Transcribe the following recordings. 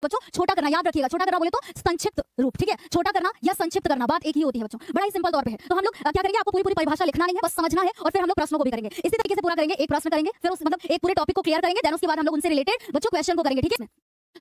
बच्चों छोटा करना याद रखिएगा, छोटा करना बोले तो संक्षिप्त रूप, ठीक है। छोटा करना या संक्षिप्त करना बात एक ही होती है बच्चों, बड़ा ही सिंपल तौर पे है। तो हम लोग क्या करेंगे, आपको पूरी पूरी परिभाषा लिखना नहीं है, बस समझना है और फिर हम लोग प्रश्नों को भी करेंगे। इसी तरीके से पूरा करेंगे, एक प्रश्न करेंगे, फिर उस मतलब एक पूरे टॉपिक को क्लियर करेंगे, देन उसके बाद हम लोग उनसे रिलेटेड बच्चों क्वेश्चन को करेंगे, ठीक है।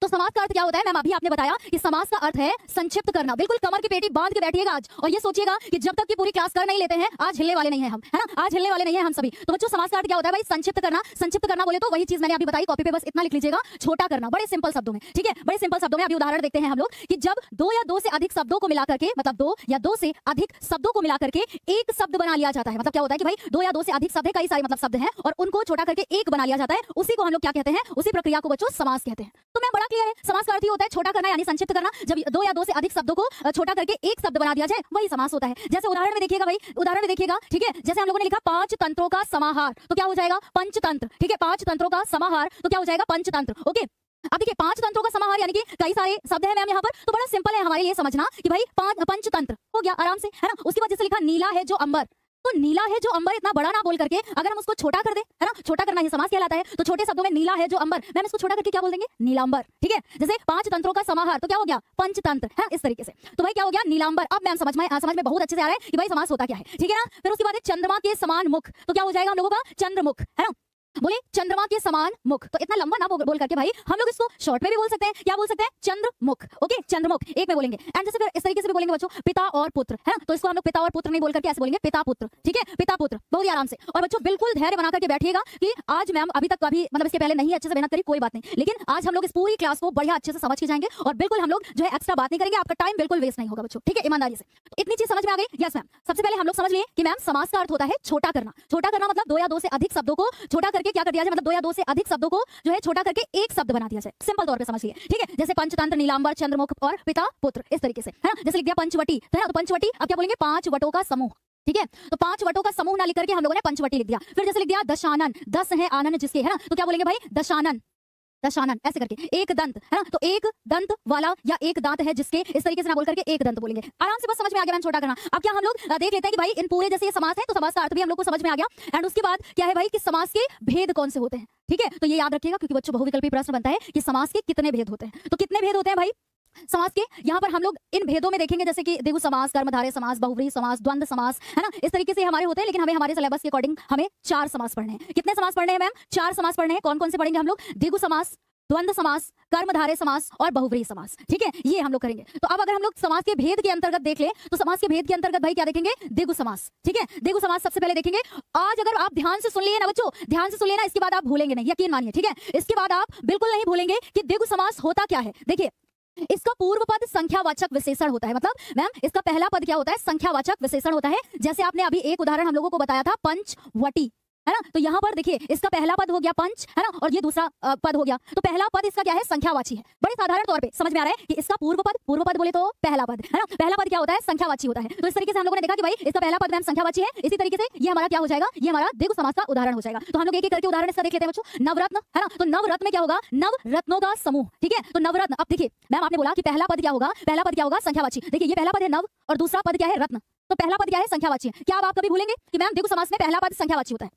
तो समास का अर्थ क्या होता है, मैम अभी आपने बताया कि समास का अर्थ है संक्षिप्त करना। बिल्कुल कमर की पेटी बांध के बैठिएगा आज और ये सोचिएगा कि जब तक की पूरी क्लास कर नहीं लेते हैं आज हिलने वाले नहीं है हम, है ना, आज हिलने वाले नहीं है हम सभी। तो बच्चों समास का अर्थ क्या होता है भाई, संक्षिप्त करना। संक्षिप्त करना बोले तो वही चीज मैंने अभी बताई, कॉपी पे बस इतना लिख लीजिएगा, छोटा करना, बड़े सिंपल शब्दों में, ठीक है, बड़े सिंपल शब्दों में। अभी उदाहरण देखते हैं हम लोग कि जब दो या दो से अधिक शब्दों को मिलाकर के, मतलब दो या दो से अधिक शब्दों को मिलाकर के एक शब्द बना लिया जाता है। मतलब क्या होता है कि भाई दो या दो से अधिक शब्द है, कई सारे मतलब शब्द हैं और उनको छोटा करके एक बना लिया जाता है, उसी को हम लोग क्या कहते हैं, उसी प्रक्रिया को बच्चों समास कहते हैं। तो मैं बड़ा क्लियर है, समास का अर्थ होता है छोटा करना यानी संक्षिप्त करना। जब दो या दो से अधिक शब्दों को छोटा करके एक शब्द बना दिया जाए वही समास होता है। जैसे उदाहरण में देखिएगा भाई, उदाहरण में देखिएगा, ठीक है, जैसे हम लोगों ने लिखा पांच तंत्रों का समाहार, तो क्या हो जाएगा पंचतंत्र, ठीक है, पांच तंत्रों का समाहार तो क्या हो जाएगा पंचतंत्र। ओके, अब देखिए पांच तंत्रों का समाहार यानी कि कई सारे शब्द हैं मैम यहाँ पर, तो बड़ा सिंपल है हमारे लिए समझना कि भाई पंचतंत्र हो गया आराम से, है ना। उसके बाद जैसे लिखा नीला है जो अंबर, तो नीला है जो अंबर इतना बड़ा ना बोल करके अगर हम उसको छोटा कर दे, है ना, छोटा करना ही समास कहलाता है। तो छोटे शब्दों में नीला है जो अंबर, मैम इसको छोटा करके क्या बोल देंगे, नीलांबर, ठीक है। जैसे पांच तंत्रों का समाहार तो क्या हो गया पंचतंत्र, है इस तरीके से। तो भाई क्या हो गया नीलांबर। अब मैम समझ में बहुत अच्छे से आ रहा है कि भाई समास होता क्या है, ठीक है ना। फिर उसके बाद चंद्रमा के समान मुख, तो क्या हो जाएगा हम लोगों का चंद्रमुख, है ना। बोले चंद्रमा के समान मुख, तो इतना लंबा ना बोल करके भाई हम लोग इसको शॉर्ट में भी बोल सकते हैं, क्या बोल सकते हैं चंद्रमुख। ओके, चंद्रमुख एक में बोलेंगे। एंड जैसे फिर इस तरीके से भी बोलेंगे बच्चों पिता और पुत्र, है ना, तो इसको हम लोग पिता और पुत्र नहीं बोल करके ऐसे बोलेंगे पिता पुत्र, ठीक है, पिता पुत्र, बहुत ही आराम से। और बच्चों बिल्कुल धैर्य बना करके बैठिएगा कि आज मैम अभी तक कभी मतलब इसके पहले नहीं अच्छे से मेहनत करी, कोई बात नहीं, लेकिन आज हम लोग इस पूरी क्लास को बढ़िया अच्छे से समझ के जाएंगे और बिल्कुल हम लोग जो है एक्स्ट्रा बात नहीं करेंगे, आपका टाइम बिल्कुल वेस्ट नहीं होगा बच्चों, ठीक है, ईमानदारी से। तो इतनी चीज समझ में आ गई। यस मैम, सबसे पहले हम लोग समझ लिए कि मैम समास का अर्थ होता है छोटा करना। छोटा करना मतलब दो या दो से अधिक शब्दों को छोटा करके क्या कर दिया जाए, मतलब दो या दो से अधिक शब्दों को जो है छोटा करके एक शब्द बना दिया जाए, सिंपल तौर पे समझिए, ठीक है। जैसे पंचतंत्र, नीलांबर, चंद्रमुख और पिता पुत्र, इस तरीके से, है ना। जैसे लिख दिया पंचवटी, है ना, तो पंचवटी अब क्या बोलेंगे पांच वटों का समूह, ठीक है। तो पांच वटों का समूह ना लिख करके हम लोगों ने पंचवटी लिख दिया। फिर जैसे लिख दिया दशानन, 10 है आनंद जिसके, है ना, तो क्या बोलेंगे भाई दशानन, दशानन ऐसे करके। एक दंत, है ना, तो एक दंत वाला या एक दांत है जिसके, इस तरीके से ना बोल करके एक दंत बोलेंगे। आराम से बस समझ में आ गया मैम छोटा करना। अब क्या हम लोग देख लेते हैं कि भाई इन पूरे जैसे ये समास है तो समास का अर्थ भी हम लोग को समझ में आ गया। एंड उसके बाद क्या है भाई कि समास के भेद कौन से होते हैं, ठीक है। तो ये याद रखिएगा क्योंकि बच्चों बहुविकल्पी प्रश्न बनता है कि समास के कितने भेद होते हैं। तो कितने भेद होते हैं भाई समास के, यहाँ पर हम लोग इन भेदों में देखेंगे जैसे कि द्विगु समास, कर्मधारय समास, बहुव्रीहि समास, द्वंद्व समास, है ना, इस तरीके से हमारे होते हैं। लेकिन हमें हमारे सिलेबस के अकॉर्डिंग हमें 4 समास पढ़ने हैं। कितने समास पढ़ने हैं मैम, 4 समास पढ़ने हैं। कौन कौन से पढ़ेंगे हम लोग, द्विगु समास, द्वंद्व समास, कर्मधारय समास और बहुव्रीहि समास, ठीक है, ये हम लोग करेंगे। तो अब अगर हम लोग समास के भेद के अंतर्गत देख ले तो समास के भेद के अंतर्गत भाई क्या देखेंगे, द्विगु समास, ठीक है। द्विगु समास सबसे पहले देखेंगे। आज अगर आप ध्यान से सुन लिए ना बच्चों, ध्यान से सुन लेना, इसके बाद आप भूलेंगे नहीं, यकीन मानिए, ठीक है। इसके बाद आप बिल्कुल नहीं भूलेंगे कि द्विगु समास होता क्या है। देखिए इसका पूर्व पद संख्यावाचक विशेषण होता है, मतलब मैम इसका पहला पद क्या होता है, संख्यावाचक विशेषण होता है। जैसे आपने अभी एक उदाहरण हम लोगों को बताया था पंचवटी, है ना, तो यहाँ पर देखिए इसका पहला पद हो गया पंच, है ना, और ये दूसरा पद हो गया। तो पहला पद इसका क्या है, संख्यावाची है। बड़े साधारण तौर पे समझ में आ रहा है कि इसका पूर्व पद बोले तो पहला पद, है ना, पहला पद क्या होता है, संख्यावाची होता है। तो इस तरीके से हम लोगों ने देखा कि भाई इसका पहला पद मैम संख्यावाची है। इसी तरीके से ये हमारा क्या हो जाएगा, ये हमारा द्विगु समास का उदाहरण हो जाएगा। तो हम लोग एक एक करके उदाहरण इसका देख लेते हैं बच्चों। नवरत्न, है ना, तो नवरत्न में क्या होगा, नवरत्नों का समूह, ठीक है। तो नवरत्न, अब देखिए मैम आपने बोला कि पहला पद क्या होगा, पहला पद क्या होगा, संख्यावाची। देखिए ये पहला पद है नव और दूसरा पद क्या है रत्न, तो पहला पद क्या है, संख्यावाची है। क्या आप कभी भूलेंगे कि मैम द्विगु समास में पहला पद संख्यावाची होता है।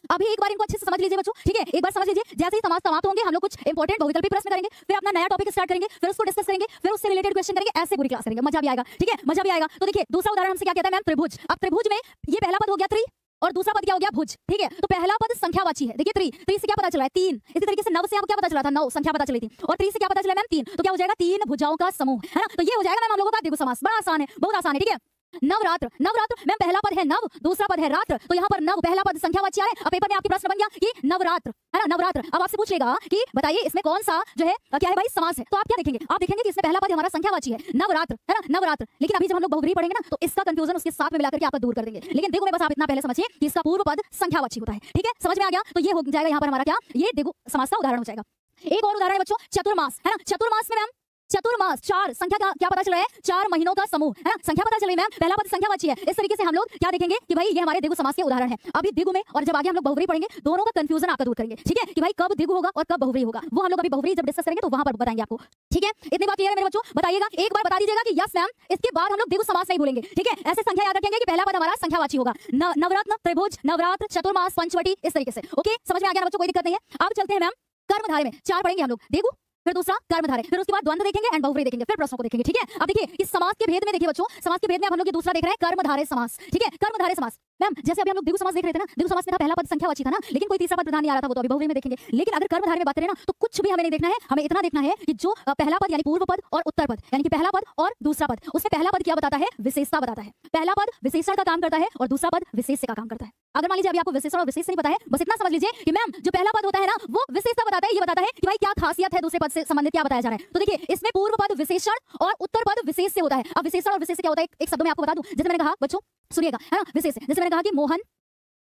अभी एक बार इनको अच्छे से समझ लीजिए बच्चों, ठीक है, एक बार समझ लीजिए। जैसे ही समास समाप्त होंगे हम लोग कुछ इंपॉर्टेंट बहुविकल्पी प्रश्न करेंगे, फिर अपना नया टॉपिक स्टार्ट करेंगे, फिर उसको डिस्कस करेंगे, फिर उससे रिलेटेड क्वेश्चन करेंगे, ऐसे पूरी क्लास करेंगे, मजा भी आएगा, ठीक है, मजा भी आएगा। तो देखिए दूसरा उदाहरण हमसे क्या कहता है मैम, त्रिभुज। अब त्रिभुज में ये पहला पद हो गया त्रि और दूसरा पद क्या हो गया भुज, ठीक है। तो पहला पद संख्यावाची है। देखिए त्रि से क्या पता चला है, 3। इसी तरीके से नव से आपको क्या पता चला था, 9 संख्या पता चली थी, और त्रि से क्या पता चला मैम 3, तो क्या हो जाएगा, 3 भुजाओं का समूह, है ना। तो ये हो जाएगा मैम हम लोगों का द्विगु समास। बड़ा आसान है, बहुत आसान है, ठीक है। नवरात्र, नवरात्र मैम पहला पद है नव, दूसरा पद है रात्र, तो यहाँ पर नव पहला पद संख्यावाची आ रहा है। अब पेपर में आपके प्रश्न बन गया कि नवरात्र, है ना, नवरात्र। अब आपसे पूछेगा कि बताइए इसमें कौन सा जो है क्या है भाई समास है, तो आप क्या देखेंगे, आप देखेंगे कि इसमें पहला पद हमारा संख्यावाची है, नवरात्र, है ना, नवरात्र। लेकिन अभी जब हम लोग बहुव्रीहि पढ़ेंगे ना तो इसका कंफ्यूजन उसके साथ में मिलाकर के आप दूर कर देंगे। लेकिन देखो मैं बस आप इतना पहले समझिए कि इसका पूर्व पद संख्यावाची होता है, ठीक है, समझ में आ गया। तो ये हो जाएगा यहाँ पर हमारा क्या, ये द्विगु समास का उदाहरण हो जाएगा। एक और उदाहरण है बच्चों चतुर्मास, है ना। चतुर्मास में मैम चतुर्मास 4 संख्या का क्या पता चल रहा है, 4 महीनों का समूह, है ना, संख्या पता चल रही है मैम, पहला पद संख्यावाची है। इस तरीके से हम लोग क्या देखेंगे कि भाई ये हमारे द्विगु समास के उदाहरण है। अभी द्विगु में और जब आगे हम लोग बहुव्रीहि पढ़ेंगे दोनों का कंफ्यूजन आपका दूर करेंगे, ठीक है, कि भाई कब द्विगु होगा और कब बहुव्रीहि होगा, वो हम लोग अभी बहुव्रीहि जब डिस्कस करेंगे तो वहां पर बताएंगे आपको, ठीक है। इतनी बात क्लियर है मेरे बच्चों, बताइएगा एक बार बता दीजिएगा कि यस मैम, इसके बाद हम लोग द्विगु समास नहीं भूलेंगे, ठीक है। ऐसे संख्या याद रखेंगे कि पहला पद हमारा संख्यावाची होगा, नवरत्न, त्रिभुज, नवरात्र, चतुर्मास, पंचवटी, इस तरीके से। ओके, समझ में आ गया बच्चों, कोई दिक्कत नहीं है। अब चलते हैं मैम कर्मधारय में 4 पढ़ेंगे हम लोग, द्विगु फिर दूसरा कर्मधारय, फिर उसके बाद द्वंद्व देखेंगे एंड बहुव्रीहि देखेंगे, फिर प्रश्नों को देखेंगे। ठीक है, अब देखिए इस समास के भेद में देखिए बच्चों, समास के भेद में अब हम लोग ये दूसरा देख रहे हैं कर्मधारय समास। ठीक है, कर्मधारय समास मैम जैसे अभी हम लोग द्विगु समास देख रहे थे ना, द्विगु समास में था पहला पद संख्यावाची था ना, लेकिन कोई तीसरा पद प्रधान नहीं आ रहा था, वो तो अभी बहुव्रीहि में देखेंगे। लेकिन अगर कर्मधारय में बात करें ना तो कुछ भी हमें नहीं देखना है, हमें इतना देखना है कि जो पहला पद यानी पूर्व पद और उत्तर पद यानी कि पहला पद और दूसरा पद, उसमें पहला पद क्या बताता है, विशेषता बताता है। पहला पद विशेषण का काम करता है और दूसरा पद विशेष्य का काम करता है। अगर मान लीजिए अभी आपको विशेषण और विशेष्य नहीं पता है, बस इतना समझ लीजिए कि मैम जो पहला पद होता है ना वो विशेषता बताता है, ये बताता है कि भाई क्या खासियत है दूसरे पद से संबंधित क्या बताया जा रहा है। तो देखिए इसमें पूर्व पद विशेषण और उत्तर पद विशेष्य होता है। अब विशेषण और विशेष्य क्या होता है एक शब्द में आपको बता दूं, जैसे मैंने कहा बच्चों सुनिएगा, है ना, विशेष्य जैसे मैंने कहा कि मोहन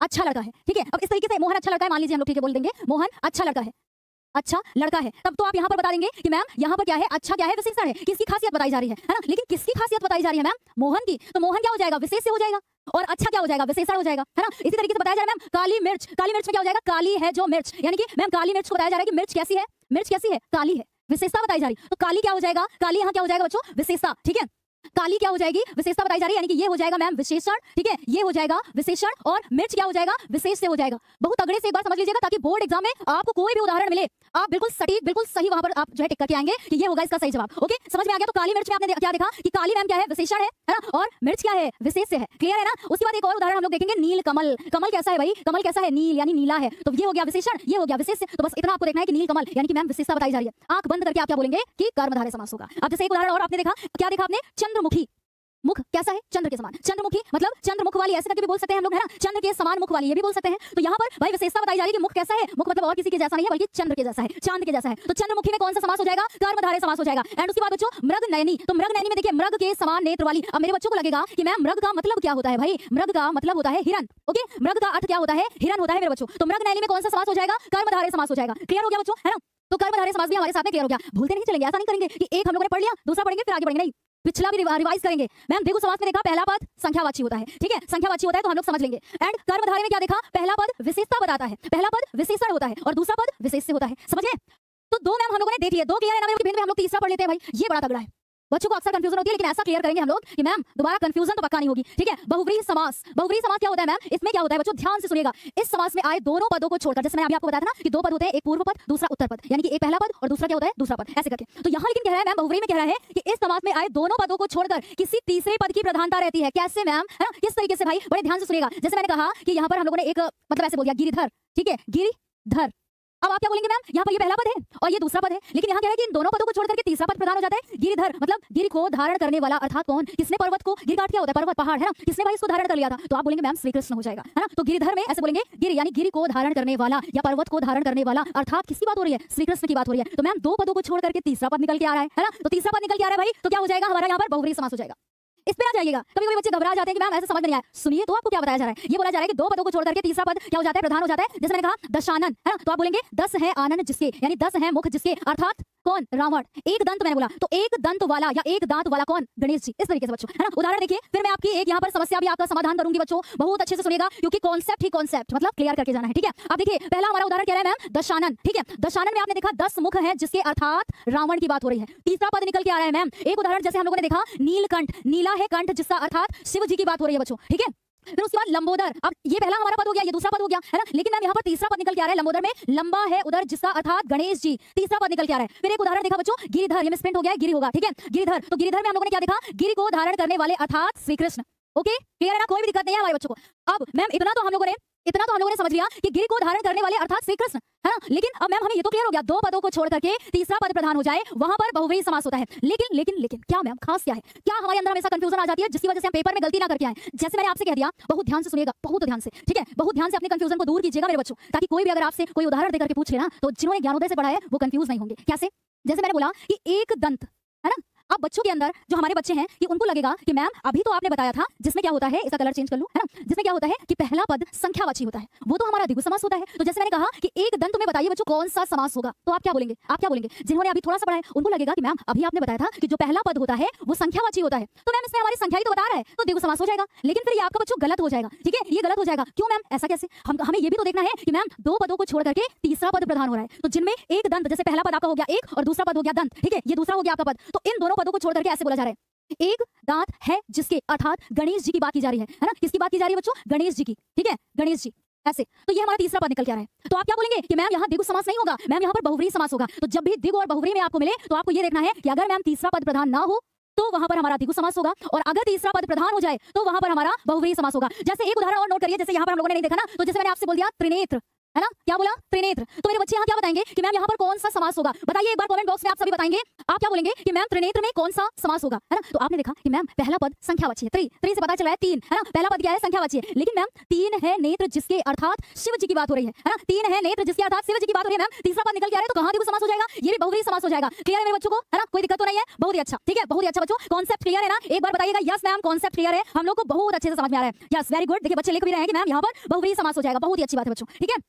अच्छा लड़का है। ठीक है, अब इस तरीके से मोहन अच्छा लड़का है मान लीजिए हम लोग, ठीक है, बोल देंगे मोहन अच्छा लड़का है, अच्छा लड़का है, तब तो आप यहाँ पर बता देंगे कि मैम यहाँ पर क्या है, अच्छा क्या है, विशेषण है, किसकी खासियत बताई जा रही है ना। लेकिन किसकी खासियत बताई जा रही है मैम, मोहन की, तो मोहन क्या हो जाएगा, विशेष्य हो जाएगा, और अच्छा क्या हो जाएगा, विशेषण हो जाएगा, है ना। इसी तरीके से बताया जा रहा है मैम काली मिर्च, काली मिर्च में क्या हो जाएगा, काली है जो मिर्च, यानी कि मैम काली मिर्च को बताया जा रहा है कि मिर्च कैसी है, मिर्च कैसी है, काली है, विशेषता बताई जा रही। तो काली क्या हो जाएगा, काली यहाँ क्या हो जाएगा बच्चों, विशेषता। ठीक है, काली क्या हो जाएगी, विशेषता बताई जा रही है, यानी कि ये हो जाएगा मैम विशेषण। ठीक है, ये हो जाएगा विशेषण और मिर्च क्या हो जाएगा, विशेष से हो जाएगा। बहुत तगड़े से एक बार समझ लीजिएगा ताकि बोर्ड एग्जाम में आपको कोई भी उदाहरण मिले आप बिल्कुल सटीक बिल्कुल सही वहां पर आप जो है टिक करके आएंगे कि ये होगा इसका सही जवाब। ओके, समझ में आ गया। तो काली मिर्च में आपने क्या देखा कि काली मैम क्या है, विशेषण है ना, और मिर्च क्या है, विशेष है। क्लियर है ना। उसके बाद एक और उदाहरण हम लोग देखेंगे, नील कमल। कमल कैसा है भाई, कमल कैसा है, नील यानी नीला है, तो ये हो गया विशेषण, ये हो गया विशेष। तो बस इतना आपको देखना है कि नील कमल यानी कि मैम विशेषता बताई जा रही है। आंख बंद करके आप क्या बोलेंगे कि कर्मधारय समास होगा। अब जैसे एक उदाहरण और आपने देखा, क्या देखा आपने, चंद्रमुखी, मुख कैसा है, चंद्र के समान, चंद्रमुखी मतलब चंद्रमुख वाली, ऐसे करके भी बोल सकते हैं हम लोग, है ना, चंद्र के समान मुख वाली, ये भी बोल सकते हैं। तो यहाँ पर भाई विशेषता बताई जा रही है कि मुख कैसा है, मुख मतलब और किसी के जैसा नहीं है बल्कि चंद्र के जैसा है, चांद के जैसा है। तो चंद्रमुखी में कौन सा समास हो जाएगा, कर्मधारय समास हो जाएगा। एंड उसके बाद बच्चों मृग नयनी, तो मृग नयनी में देखिए मृग के समान नेत्र वाली। अब मेरे बच्चों को लगेगा कि मैम मृग का मतलब क्या होता है, भाई मृग का मतलब होता है हिरन। ओके, मृग का अर्थ क्या होता है, हिरन होता है मेरे बच्चों। तो मृग नयनी में कौन सा समास हो जाएगा, कर्मधारय समास हो जाएगा। क्लियर हो गया बच्चों, है ना। तो कर्मधारय समास भी हमारे साथ में क्लियर हो गया। भूलते नहीं चलेंगे, ऐसा नहीं करेंगे कि एक हम लोगों ने पढ़ लिया दूसरा पढ़ेंगे फिर आगे बढ़ेंगे, नहीं, पिछला भी रिवाइज करेंगे। मैम देखो समास में देखा पहला पद संख्यावाची होता है, ठीक है, संख्यावाची होता है तो हम लोग समझ लेंगे। एंड कर्मधारय में क्या देखा, पहला पद विशेषता बताता है, पहला पद विशेषण होता है और दूसरा पद विशेष्य होता है। समझ गए। तो दो मैम हम लोगों ने देख लिया, दो क्लियर है ना, भेद में हम लोग तीसरा पढ़ लेते हैं भाई, ये बड़ा तगड़ा है। बच्चों को अक्सर कंफ्यूजन होती है, लेकिन ऐसा क्लियर करेंगे हम लोग कि मैम दोबारा कंफ्यूजन तो पक्का नहीं होगी। ठीक है, बहुव्रीहि समास, बहुव्रीहि समास क्या होता है मैम, इसमें क्या होता है बच्चों, ध्यान से सुनिएगा। इस समास में आए दोनों पदों को छोड़कर, जैसे मैंने अभी आपको बताया था ना कि दो पद होते हैं, एक पूर्व पद दूसरा उत्तर पद, यानी कि एक पहला पद और दूसरा क्या होता है, दूसरा पद, ऐसे करके। तो यहाँ लेकिन कह रहा है मैम बहुव्रीहि में कह रहा है कि इस समास में आए दोनों पदों को छोड़कर किसी तीसरे पद की प्रधानता रहती है। कैसे मैम, है ना, किस तरीके से भाई, बड़े ध्यान से सुनिएगा। जैसे मैंने कहा कि यहाँ पर हम लोगों ने एक मतलब ऐसे बोल दिया गिरिधर, ठीक है, गिरिधर। अब आप क्या बोलेंगे मैम, यहाँ पर ये पहला पद है और ये दूसरा पद है, लेकिन यहाँ कह रहा है कि इन दोनों पदों को छोड़ करके तीसरा पद प्रधान हो जाता है, गिरिधर मतलब गिरि को धारण करने वाला, अर्थात कौन, किसने पर्वत को, गिरि का क्या होता है, पर्वत पहाड़, है ना, किसने भाई इसको धारण कर लिया था, तो आप बोलेंगे मैम श्री कृष्ण हो जाएगा, है ना। तो गिरिधर में ऐसे बोलेंगे गिरि यानी गिरि को धारण करने वाला या पर्वत को धारण करने वाला, अर्थात किसकी बात हो रही है, श्री कृष्ण की बात हो रही है। तो मैम दो पदों को छोड़ करके तीसरा पद निकल के आ रहा है ना, तो तीसरा पद निकल के आ रहा है भाई, तो क्या हो जाएगा हमारा यहाँ पर बहुव्रीहि समास हो जाएगा। इस पे आ जाइएगा। कभी कभी बच्चे घबरा जाते हैं कि मैम ऐसे समझ में नहीं आया। सुनिए तो आपको क्या बताया जा रहा है, ये बोला जा रहा है कि दो पदों को छोड़ करके तीसरा पद क्या हो जाता है, प्रधान हो जाता है। जैसे मैंने कहा दशानन, है ना, तो आप बोलेंगे 10 है आनन जिसके, यानी 10 है मुख जिसके, अर्थात कौन, रावण। एक दंत मैंने बोला, तो एक दंत वाला या एक दांत वाला कौन, गणेश जी। इस तरीके से बच्चों, है ना। उदाहरण देखिए, फिर मैं आपकी एक यहाँ पर समस्या भी आपका समाधान करूंगी बच्चों, बहुत अच्छे से सुनिएगा क्योंकि कॉन्सेप्ट ही कॉन्सेप्ट मतलब क्लियर करके जाना है। ठीक है, अब देखिए पहला हमारा उदाहरण कह रहा है मैम दशानन। ठीक है, दशानन में आपने देखा 10 मुख है जिसके, अर्थात रावण की बात हो रही है। तीसरा पद निकल के आ रहा है मैम, एक उदाहरण जैसे हम लोगों ने देखा नीलकंठ, नीला है कंठ जिसका, अर्थात शिव जी की बात हो रही है बच्चों। ठीक है, फिर उसके बाद लंबोदर। अब ये पहला हमारा पद हो गया, ये दूसरा पद हो गया, है ना, लेकिन मैम यहाँ पर तीसरा पद निकल के आ रहा है लंबोदर में, लंबा है उधर जिसका, अर्थात गणेश जी, तीसरा पद निकल के आ रहा है। फिर एक उदाहरण देखा बच्चों गिरिधर, ये मिसप्रिंट हो गया, गिरि होगा। ठीक है, गिरिधर, तो गिरिधर में हम लोगों ने क्या देखा, गिरि को धारण करने वाले, अर्थात श्री कृष्ण। ओके, क्लियर है ना, कोई भी दिक्कत नहीं है हमारे बच्चों को। अब मैम इतना तो हम लोगों ने समझ लिया कि गिरि को धारण करने वाले अर्थात श्री कृष्ण, है ना। लेकिन अब मैम हमें ये तो क्लियर हो गया, दो पदों को छोड़ करके तीसरा पद प्रधान हो जाए वहां पर बहुव्रीहि समास होता है। लेकिन लेकिन लेकिन क्या मैम खास क्या है, क्या हमारे अंदर हमेशा कंफ्यूजन आ जाती है जिसकी वजह से हम पेपर में गलती ना करके आए। जैसे मैंने आपसे कह दिया, बहुत ध्यान से सुनिएगा, बहुत ध्यान से, ठीक है, बहुत ध्यान से अपने कंफ्यूजन को दूर कीजिएगा मेरे बच्चों, ताकि कोई भी अगर आपसे कोई उदाहरण देकर के पूछ लेना तो जिन्होंने ज्ञानोदय से पढ़ा है वो कंफ्यूज नहीं होंगे। कैसे, जैसे मैंने बोला कि एक दंत, है ना। अब बच्चों के अंदर जो हमारे बच्चे हैं कि उनको लगेगा कि मैम अभी तो आपने बताया था जिसमें क्या होता है, इसका कलर चेंज कर लूं, है ना, जिसमें क्या होता है कि पहला पद संख्यावाची होता है, वो तो हमारा द्विगु समास होता है। तो जैसे मैंने कहा कि एक दंत में बताइए बच्चों कौन सा समास होगा, तो आप क्या बोलेंगे, जिन्होंने अभी थोड़ा सा पढ़ा है उनको लगेगा कि मैम अभी आपने बताया था कि जो पहला पद होता है वो संख्यावाची होता है, तो मैम इसमें हमारी संख्या ही तो बता रहा है, तो द्विगु समास हो जाएगा। लेकिन फिर ये आपका बच्चों गलत हो जाएगा। ठीक है, ये गलत हो जाएगा, क्यों मैम, ऐसा कैसे, हमें ये भी तो देखना है कि मैम दो पदों को छोड़ करके तीसरा पद प्रधान हो रहा है, तो जिनमें एक दंत, जैसे पहला पद आपका हो गया एक और दूसरा पद हो गया दंत, ठीक है, ये दूसरा हो गया आपका पद, तो इन दोनों पदों को छोड़ करके ऐसे बोला जा रहा है एक दांत है जिसके, अर्थात गणेश जी की बात की जा रही है ना, किसकी बात की जा रही है बच्चों, गणेश जी की। ठीक है, गणेश जी, ऐसे। तो ये हमारा तीसरा पद निकल के आ रहा है। तो आप क्या बोलेंगे कि मैम यहाँ द्विगु समास नहीं होगा, मैम यहाँ पर बहुव्रीहि समास होगा। तो जब भी द्विगु और बहुव्रीहि में आपको मिले तो आपको ये देखना है कि अगर मैम तीसरा पद प्रधान ना हो तो वहां पर हमारा द्विगु समास होगा, और अगर तीसरा पद प्रधान हो जाए तो वहां पर हमारा बहुव्रीहि समास होगा। जैसे एक उदाहरण और नोट करिए, जैसे यहाँ पर हम लोगों ने नहीं देखा ना, तो जैसे मैंने आपसे बोल दिया त्रिनेत्र, है ना, क्या बोला, त्रिनेत्र। तो मेरे बच्चे यहाँ क्या बताएंगे कि मैम यहाँ पर कौन सा समास होगा? बताइए एक बार कमेंट बॉक्स में, आप सभी बताएंगे। आप क्या बोलेंगे कि मैम त्रिनेत्र में कौन सा समास होगा, है ना? तो आपने देखा कि मैम पहला पद संख्यावाची है, त्रि से पता चला है 3, है ना, पहला पद क्या है, संख्यावाची है। लेकिन मैम 3 है नेत्र जिसके अर्थात शिव जी की बात हो रही है ना, 3 है नेत्र जिसके अर्थात शिव जी की बात हो रही है। मैम तीसरा पद निकल के आ रहा है, तो कहां द्विगु समास हो जाएगा? ये भी बहुव्रीहि समास हो जाएगा। क्लियर है मेरे बच्चों को, है ना, कोई दिक्कत तो नहीं है? बहुत ही अच्छा, ठीक है, बहुत ही अच्छा बच्चों, कॉन्सेप्ट क्लियर है ना? एक बार बताइएगा यस मैम कॉन्सेप्ट क्लियर है, हम लोग को बहुत अच्छे से समझ में आ रहा है। Yes very good. देखिए बच्चे लिख भी रहे हैं कि मैम यहाँ पर बहुव्रीहि समास हो जाएगा, बहुत ही अच्छी बात है बच्चों, ठीक है।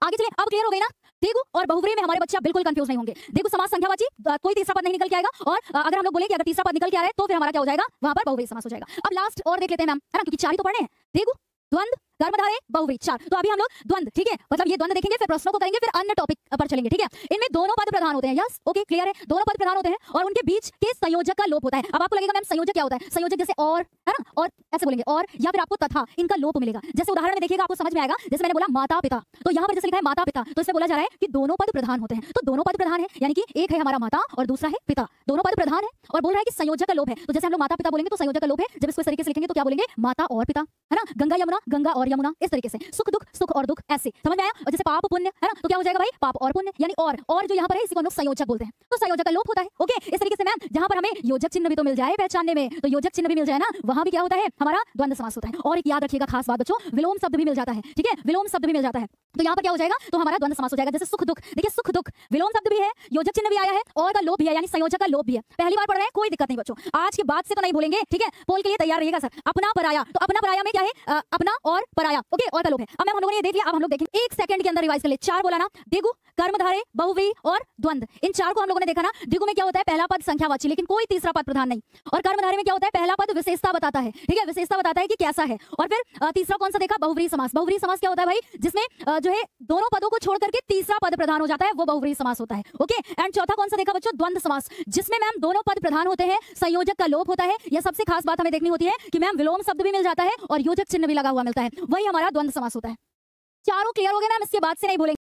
आगे चलिए, अब क्लियर हो गई ना? द्विगु और बहुव्रीहि में हमारे बच्चे बिल्कुल कंफ्यूज नहीं होंगे। द्विगु समास संख्यावाची, कोई तीसरा पद नहीं निकल के आएगा, और अगर हम लोग बोले कि अगर तीसरा पद निकल के आ रहा है तो फिर हमारा क्या हो जाएगा, वहां पर बहुव्रीहि समास हो जाएगा। अब लास्ट और देख लेते हैं मैम, है ना, क्योंकि 4 ही तो पढ़ने हैं, द्विगु, द्वंद्व, कर्मधारय, बहुव्रीहि, 4। तो अभी हम लोग द्वंद्व, ठीक है, मतलब ये द्वंद्व देखेंगे, फिर प्रश्नों को करेंगे, फिर अन्य टॉपिक पर चलेंगे, ठीक है। इनमें दोनों पद प्रधान होते हैं, यस ओके क्लियर है, दोनों पद प्रधान होते हैं और उनके बीच के संयोजक का लोप होता है। अब आपको लगेगा मैम संयोजक क्या होता है? संयोजक जैसे और, है ना, और ऐसे बोलेंगे और, या फिर आपको तथा, इनका लोप मिलेगा। जैसे उदाहरण में देखिएगा आपको समझ में आएगा, जैसे मैंने बोला माता पिता, तो यहाँ पर जैसे लिखा है माता पिता, तो इसमें बोला जा रहा है कि दोनों पद प्रधान होते हैं। तो दोनों पद प्रधान है, यानी कि एक है हमारा माता और दूसरा है पिता, दोनों पद प्रधान है, और बोल रहा है कि संयोजक का लोप है। तो जैसे हम लोग माता पिता बोलेंगे तो संयोजक का लोप है, जब इसको इस तरीके से लिखेंगे तो क्या बोलेंगे, माता और पिता, है ना, गंगा यमुना, गंगा और यमुना, इस तरीके से, सुख दुख, सुख और दुख, ऐसे समझ में आया। और जैसे पाप पुण्य, है ना, तो क्या हो जाएगा भाई, पाप और पुण्य, यानी और जो यहाँ पर है इसी को हम लोग संयोजक बोलते हैं, तो संयोजक का लोप होता है। ओके, इस तरीके से मैम जहाँ पर हमें योजक चिन्ह भी तो मिल जाए पहचानने में, तो योजक चिन्ह भी मिल जाए ना, वहां भी क्या होता है, हमारा द्वंद्व समास होता है। और एक याद रखिएगा खास बात बच्चों, विलोम शब्द भी मिल जाता है, ठीक है, विलोम शब्द भी मिल जाता है, तो यहाँ पर क्या हो जाएगा, तो हमारा द्वंद्व समास हो जाएगा। जैसे सुख दुख, देखिए सुख दुख विलोम शब्द भी है, योजक चिन्ह भी आया है, और का लोप भी है, यानी संयोजक का लोप भी है। पहली बार पढ़ रहे हैं, कोई दिक्कत नहीं बच्चों, आज के बाद से तो नहीं भूलेंगे, ठीक है। पोल के लिए तैयार रहिएगा सर। अपना पराया, तो अपना पराया में क्या है, अपना और पराया, ओके, और का लोप है। अब हम लोगों ने ये देख लिया, अब हम लोग देखेंगे 1 सेकंड के अंदर रिवाइज कर ले। 4 बोला ना, द्विगु, कर्मधारय, बहुव्रीहि और द्वंद्व, इन 4 को हम लोगों ने देखा ना। द्विगु में क्या होता है, पहला पद संख्यावाची, लेकिन कोई तीसरा पद प्रधान नहीं, और कर्मधारय में क्या होता है, पहला पद विशेषता बताता है, ठीक है, विशेषता बताता है कि कैसा है। और फिर तीसरा कौन सा देखा, बहुव्रीहि समास। बहुव्रीहि समास क्या होता है भाई, जिसमें जो है दोनों पदों को छोड़ करके तीसरा पद प्रधान हो जाता है, वो बहुव्रीहि समास होता है। ओके, एंड चौथा कौन सा देखा बच्चों, द्वंद्व समास, जिसमें मैम दोनों पद प्रधान होते हैं, संयोजक का लोप होता है। यह सबसे खास बात हमें देखनी होती है कि मैम विलोम शब्द भी मिल जाता है और योजक चिन्ह भी लगा हुआ मिलता है, वही हमारा द्वंद्व समास होता है। चारों क्लियर हो गए मैम, इसके बाद से नहीं भूलेंगे।